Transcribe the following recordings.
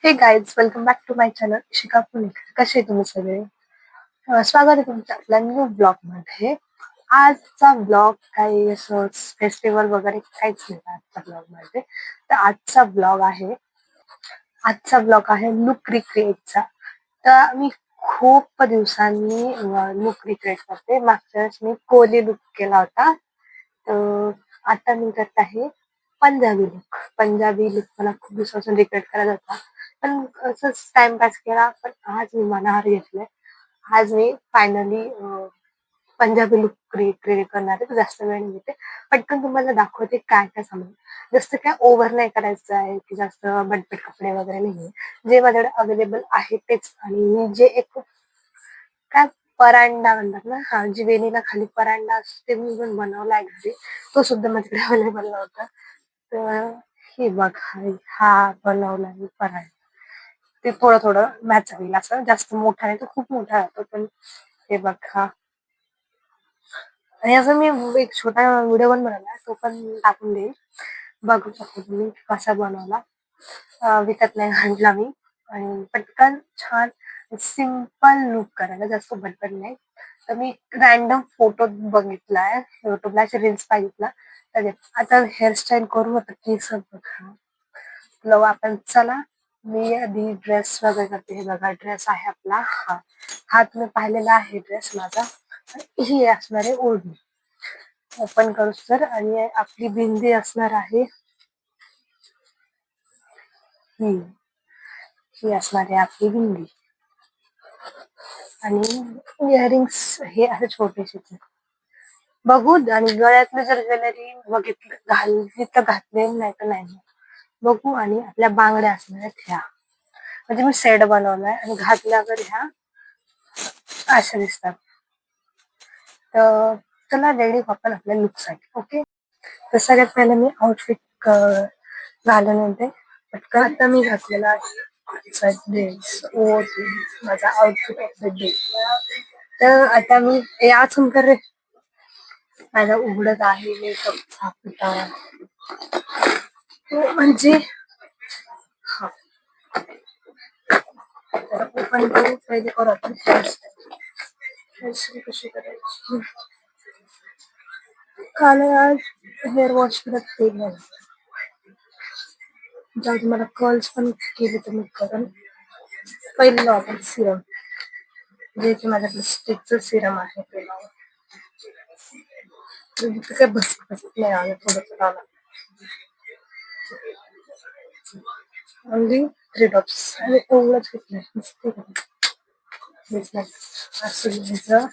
हे guys, welcome back to my channel Ishika Punekar. कसे तुम्ही सगळे? स्वागत आहे तुमच्या आपल्या न्यू ब्लॉग मध्ये. आजचा ब्लॉग काही असं फेस्टिवल वगैरे काहीच नाही आजच्या ब्लॉग मध्ये. तर आजचा ब्लॉग आहे लुक रिक्रिएटचा. तर मी खूप दिवसांनी लुक रिक्रिएट करते. मागच्या वेळेस मी कोहली लुक केला होता, तर आता मी करत आहे पंजाबी लुक. पंजाबी लुक मला खूप दिवसापासून रिक्रिएट करायचा होता, पण असंच टाइमपास केला. पण आज मी मनावर घेतलंय. आज मी फायनली पंजाबी लुक क्रिएट करणार आहे. तर जास्त वेळ नाही घेते, पटकन तुम्हाला दाखवते काय काय सामान. जास्त काय ओव्हर नाही करायचं आहे, की जास्त बटबट कपडे वगैरे नाही. जे माझ्याकडे अवेलेबल आहे तेच. आणि मी जे एक काय परांडा म्हणतात ना, हा, जी वेणीला खाली परांडा असतो ते मी पण बनवला आहे घरी. तो सुद्धा माझ्याकडे अवेलेबल नव्हता. तर हे बघा, हा बनवला मी परांडा. ते थोडं थोडं मॅच होईल असं, जास्त मोठा नाही, तो खूप मोठा राहतो. पण हे बघा, आणि असं मी एक छोटा व्हिडिओ पण बनवला, तो पण टाकून देईल. बघू शकतो तुम्ही कसा बनवला. विकत नाही आणला मी. आणि पटकन छान सिंपल लुक करायला, जास्त बटबट नाही. तर मी रॅन्डम फोटो बघितलाय युट्यूबला, रील्स बघितला. तर आता हेअरस्टाईल करू. आता केस बघा लव आपण. चला, मी आधी ड्रेस वगैरे करते. हे बघा, ड्रेस आहे आपला हा तुम्ही पाहिलेला आहे ड्रेस माझा. ही असणार आहे ओढणी. ओपन करू सर. आणि आपली बिंदी असणार आहे ही ही असणार आहे आपली बिंदी. आणि इयरिंग्स हे असे छोटेसे बघू. आणि गळ्यातलं जर ज्वेलरी बघितलं घालली तर घातले, नाही तर नाही बघू. आणि आपल्या बांगड्या असणार आहेत ह्या, म्हणजे मी सेट बनवलाय. आणि घातल्यावर ह्या अशा दिसतात. तर चला रेडी आपण आपल्या लुक साठी. ओके, तर सगळ्यात पहिला मी आउटफिट घालून येते पटकन. आता मी घातलेला आहे ड्रेस, माझा आउटफिट ऑफ द डे. तर आता मी याच रे माझा उघडत आहे मेकअपचा पुतळा. म्हणजे हा, तर ओपन करू. पहिले करू आपण हेअरस्टाईल कशी करायची. काल आज हेअर वॉश करत केलं, जेव्हा तुम्हाला कर्ल्स पण केले तर मी करून. पहिलं आपण सिरम, जे की माझ्याकडे स्टिकचं सिरम आहे ते लावून. काय बसत नाही आलं, थोडंसं लावलं. Only 3 drops. आणि एवढंच घेतलंय असं घ्यायचं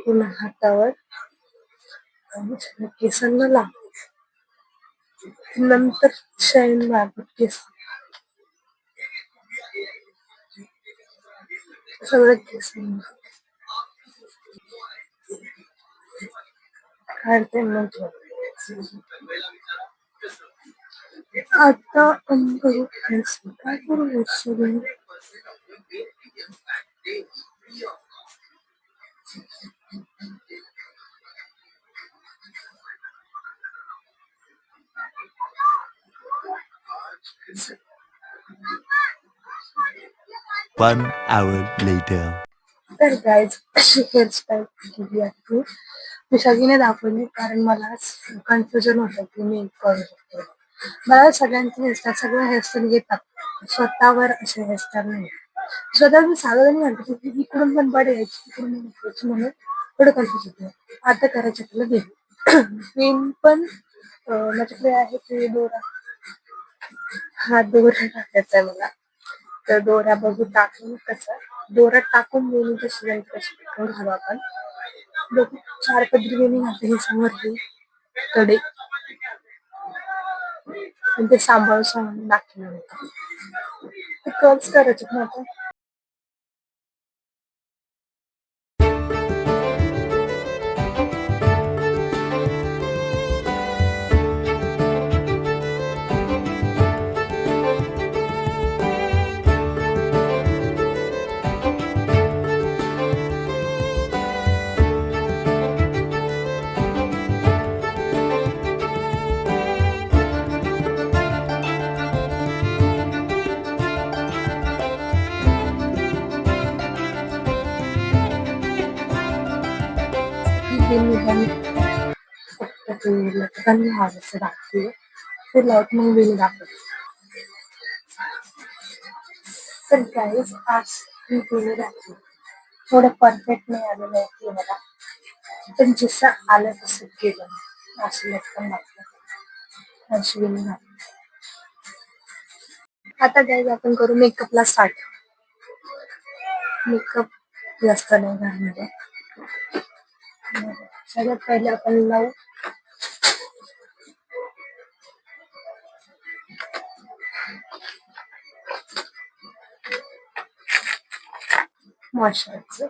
पुन्हा हातावर आणि केसांना लाव. नंतर शाईन मारत केस, सगळं केसांना काढते. मग आता करू काय करू सगळं. One hour later. तर गाईज, अशी हेअरस्टाईल केली आहे मी सगळीने दाखवली, कारण मला कन्फ्युजन होतं की मी करू शकतो. मला सगळ्यांचे हेअरस्टाईल, सगळं हेअरस्टाईल येतात, स्वतःवर असे हेअरस्टाईल नाही. स्वतः मी साधारण म्हणते की इकडून पण बडे यायची, इकडून पण यायची, म्हणून थोडं कन्फ्युज होतं. आता करायचं आपलं वेन पण माझ्याकडे आहे ते दोरा. हा दोरा टाकायचा आहे मला. तर दोरा बघू टाकून कसं, दोरा टाकून वेणी कशी जाईल कशी घालू आपण बघू. 4 पदरी वेणी घालते हे समोर हे कडे, आणि ते सांभाळून दाखवलं होतं. ते कर्ल्स करायचे ना आता. ते निघाली फक्त ते लटकन व्हावंसं दाखवलं ते लाईट मग वेल दाखवलं. तर गाईज आज मी केलं दाखवलं थोडं परफेक्ट नाही आलेलं आहे ते मला, पण जसं आलं तसं केलं असं लटकन दाखवलं अशी वेल दाखवलं. आता गाईज आपण करू मेकअपला स्टार्ट. मेकअप जास्त नाही घालणार आहे. सगळ्यात पहिले आपण लावू मॉइश्चरायझर.